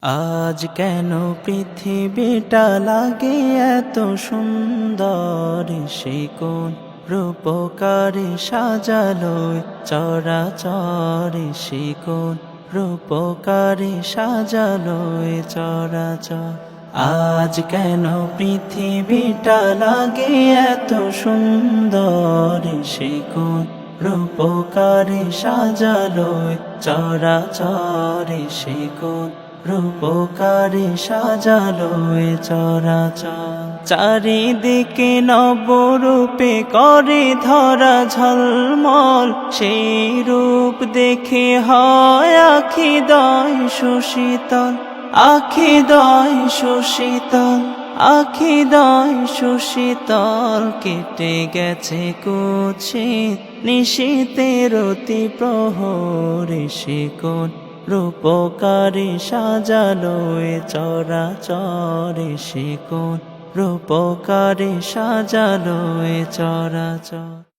আজ কেন পৃথিবীটা লাগে এত সুন্দর, সে কোন রূপকারে সাজালো চরাচর, সে কোন রূপকারে সাজালো চরাচর। আজ কেন পৃথিবীটা লাগে এত সুন্দর, সে কোন রূপকারে সাজালো চরাচর, সে কোন রূপকারে সাজালো চরাচর। চারিদিকে নবরূপে করে ধরা ঝলমল, সেই রূপ দেখে হয় আখিদয় সুশীতল, আখিদয় সুশীতল, আখিদয় সুশীতল। কেটে গেছে কুৎসিত নিশীতের অতি প্রহরে, সে কোন রূপকারে সাজালো চরাচর, সে কোন রূপকারে সাজালো চরাচর।